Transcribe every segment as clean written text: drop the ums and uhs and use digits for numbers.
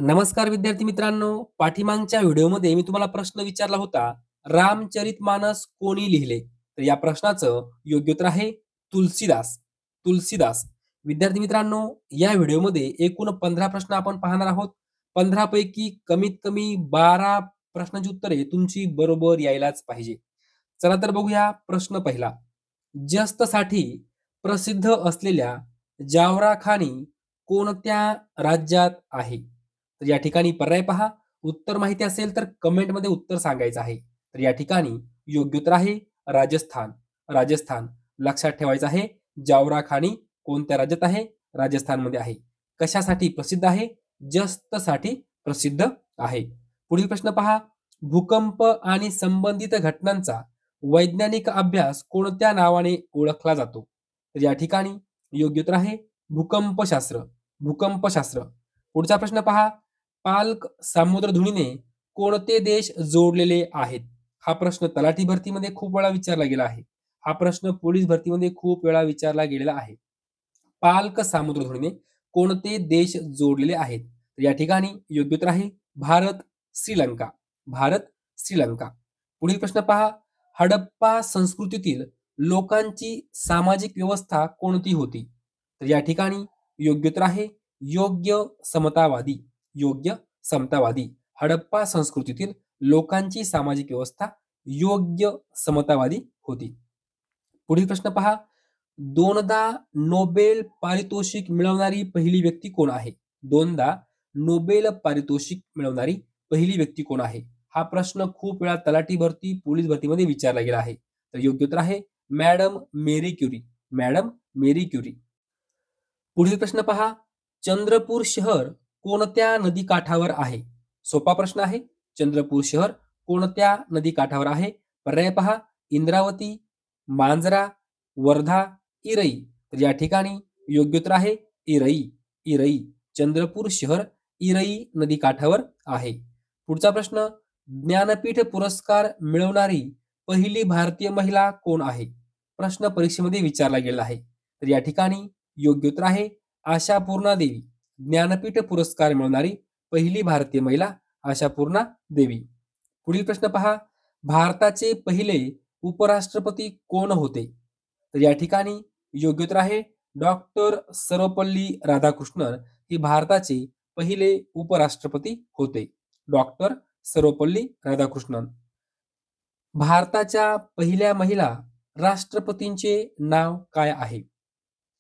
नमस्कार विद्यार्थी मित्रांनो, पाठीमागच्या व्हिडिओमध्ये मी तुम्हाला प्रश्न विचारला होता, रामचरितमानस कोणी लिहिले? तर या प्रश्नाचं योग्य उत्तर आहे तुलसीदास. तुलसीदास. विद्यार्थी मित्रांनो, या व्हिडिओमध्ये एकूण 15 प्रश्न आपण पाहणार आहोत. 15 पैकी कमीत कमी 12 प्रश्नांची उत्तरे तुमची बरोबर यायलाच पाहिजे. चला तर बघूया प्रश्न पहिला. जस्तसाठी प्रसिद्ध असलेल्या जावराखानी कोणत्या राज्यात आहे? तर या ठिकाणी पर्याय पहा. उत्तर माहिती असेल तर कमेंटमध्ये उत्तर सांगायचं आहे. तर या ठिकाणी योग्य उत्तर आहे राजस्थान. राजस्थान. लक्षात ठेवायचं आहे. जावराखानी कोणत्या राज्यात आहे? राजस्थानमध्ये आहे. कशासाठी प्रसिद्ध आहे? जस्तसाठी प्रसिद्ध आहे. पुढील प्रश्न पहा. भूकंप आणि संबंधित घटनांचा वैज्ञानिक अभ्यास कोणत्या नावाने ओळखला जातो? तर या ठिकाणी योग्य उत्तर आहे भूकंपशास्त्र. भूकंपशास्त्र. पुढचा प्रश्न पहा. पाल्क सामुद्रधुनीने कोणते देश जोडलेले आहेत? हा प्रश्न तलाठी भरतीमध्ये खूप वेळा विचारला गेला आहे. हा प्रश्न पोलीस भरतीमध्ये खूप वेळा विचारला गेलेला आहे. पाल्क सामुद्रधुनीने कोणते देश जोडलेले आहेत? तर या ठिकाणी योग्य उत्तर आहे भारत, श्रीलंका. भारत, श्रीलंका. पुढील प्रश्न पहा. हडप्पा संस्कृतीतील लोकांची सामाजिक व्यवस्था कोणती होती? तर या ठिकाणी योग्य उत्तर आहे योग्य समतावादी. योग्य समतावादी. हडप्पा संस्कृतीतील लोकांची सामाजिक व्यवस्था योग्य समतावादी होती. पुढील प्रश्न पहा. दोनदा नोबेल पारितोषिक मिळवणारी पहिली व्यक्ती कोण आहे? दोनदा नोबेल पारितोषिक मिळवणारी पहिली व्यक्ती कोण आहे? हा प्रश्न खूप वेळा तलाठी भरती, पोलीस भरतीमध्ये विचारला गेला आहे. तर योग्य उत्तर आहे madam Marie Curie. Madam Marie Curie. पुढील प्रश्न पहा. चंद्रपूर शहर कोणत्या नदीकाठावर आहे? सोपा प्रश्न आहे. चंद्रपूर शहर कोणत्या नदीकाठावर आहे? पर्याय पहा. इंद्रावती, मांजरा, वर्धा, इरई. तर या ठिकाणी योग्य उत्तर आहे इरई. इरई. चंद्रपूर शहर इरई नदीकाठावर आहे. पुढचा प्रश्न. ज्ञानपीठ पुरस्कार मिळवणारी पहिली भारतीय महिला कोण आहे? प्रश्न परीक्षेमध्ये विचारला गेला आहे. तर या ठिकाणी योग्य उत्तर आहे आशापूर्णा देवी. ज्ञानपीठ पुरस्कार मिळवणारी पहिली भारतीय महिला आशापूर्णा देवी. पुढील प्रश्न पहा. भारताचे पहिले उपराष्ट्रपती कोण होते? तर या ठिकाणी योग्य उत्तर आहे डॉक्टर सर्वपल्ली राधाकृष्णन हे भारताचे पहिले उपराष्ट्रपती होते. डॉक्टर सर्वपल्ली राधाकृष्णन. भारताच्या पहिल्या महिला राष्ट्रपतींचे नाव काय आहे?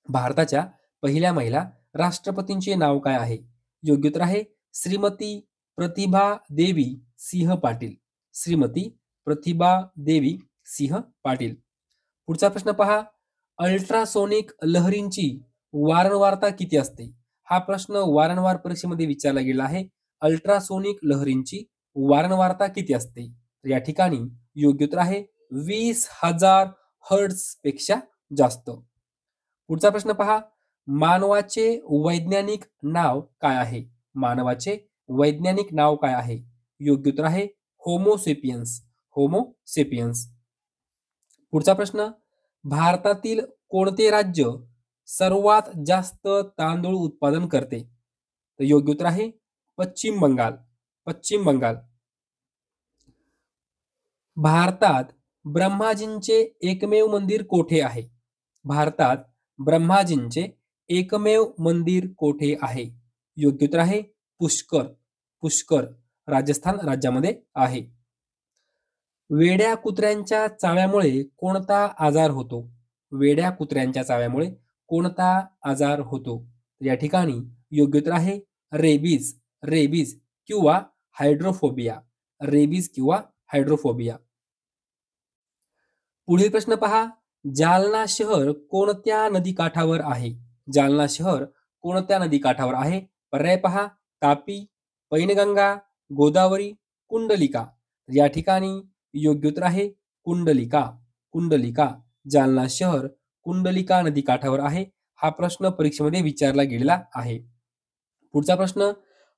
भारताच्या पहिल्या महिला राष्ट्रपतींचे नाव काय आहे? योग्य उत्तर आहे श्रीमती प्रतिभा देवी सिंह पाटील. श्रीमती प्रतिभा देवी सिंह पाटील. पुढचा प्रश्न पहा. अल्ट्रासोनिक लहरींची वारंवारता किती असते? हा प्रश्न वारंवार परीक्षेमध्ये विचारला गेला आहे. अल्ट्रासोनिक लहरींची वारंवारता किती असते? तर या ठिकाणी योग्य उत्तर आहे 20,000 हर्ट्झ पेक्षा जास्त. पुढचा प्रश्न पहा. मानवाचे वैज्ञानिक नाव काय आहे? मानवाचे वैज्ञानिक नाव काय आहे? योग्य उत्तर आहे होमोसेपियन्स. होमोसेपियन्स. पुढचा प्रश्न. भारतातील कोणते राज्य सर्वात जास्त तांदूळ उत्पादन करते? तर योग्य उत्तर आहे पश्चिम बंगाल. पश्चिम बंगाल. भारतात ब्रह्माजींचे एकमेव मंदिर कोठे आहे? भारतात ब्रह्माजींचे एकमेव मंदिर कोठे आहे? योग्य उत्तर आहे पुष्कर. पुष्कर. राजस्थान राज्यामध्ये आहे. वेड्या कुत्र्यांच्या चाव्यामुळे कोणता आजार होतो? वेड्या कुत्र्यांच्या चाव्यामुळे कोणता आजार होतो? या ठिकाणी योग्य उत्तर आहे रेबीज. रेबीज किंवा हायड्रोफोबिया. रेबीज किंवा हायड्रोफोबिया. पुढील प्रश्न पहा. जालना शहर कोणत्या नदीकाठावर आहे? जालना शहर कोणत्या नदीकाठावर आहे? पर्याय पहा. तापी, पैनगंगा, गोदावरी, कुंडलिका. या ठिकाणी योग्य उत्तर आहे कुंडलिका. कुंडलिका. जालना शहर कुंडलिका नदीकाठावर आहे. हा प्रश्न परीक्षेमध्ये विचारला गेलेला आहे. पुढचा प्रश्न.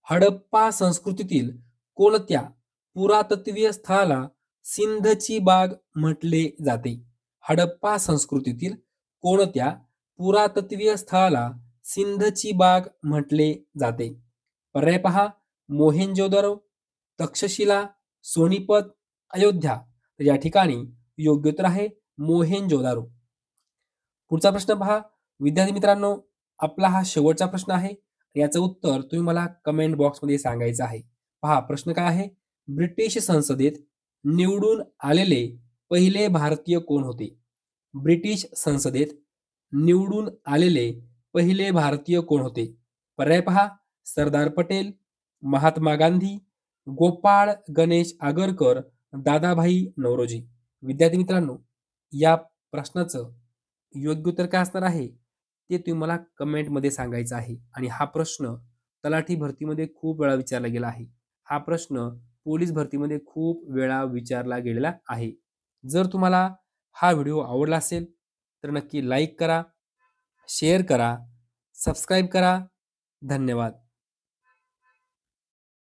हडप्पा संस्कृतीतील कोणत्या पुरातत्वीय स्थळाला सिंधची बाग म्हटले जाते? हडप्पा संस्कृतीतील कोणत्या पुरातत्वीय स्थळाला सिंधची बाग म्हटले जाते? पर्याय पहा. मोहेंजोदरो, तक्षशिला, सोनीपत, अयोध्या. तर या ठिकाणी योग्य उत्तर आहे मोहेंजोदारो. पुढचा प्रश्न पहा. विद्यार्थी मित्रांनो, आपला हा शेवटचा प्रश्न आहे. याचं उत्तर तुम्ही मला कमेंट बॉक्समध्ये सांगायचं आहे. पहा प्रश्न काय आहे? ब्रिटिश संसदेत निवडून आलेले पहिले भारतीय कोण होते? ब्रिटिश संसदेत निवडून आलेले पहिले भारतीय कोण होते? पर्याय पहा. सरदार पटेल, महात्मा गांधी, गोपाळ गणेश आगरकर, दादाभाई नौरोजी. विद्यार्थी मित्रांनो, या प्रश्नाचं योग्य उत्तर काय असणार आहे ते तुम्ही मला कमेंटमध्ये सांगायचं आहे. आणि हा प्रश्न तलाठी भरतीमध्ये खूप वेळा विचारला गेला आहे. हा प्रश्न पोलीस भरतीमध्ये खूप वेळा विचारला गेलेला आहे. जर तुम्हाला हा व्हिडिओ आवडला असेल तर नक्की लाईक करा, शेअर करा, सबस्क्राईब करा. धन्यवाद.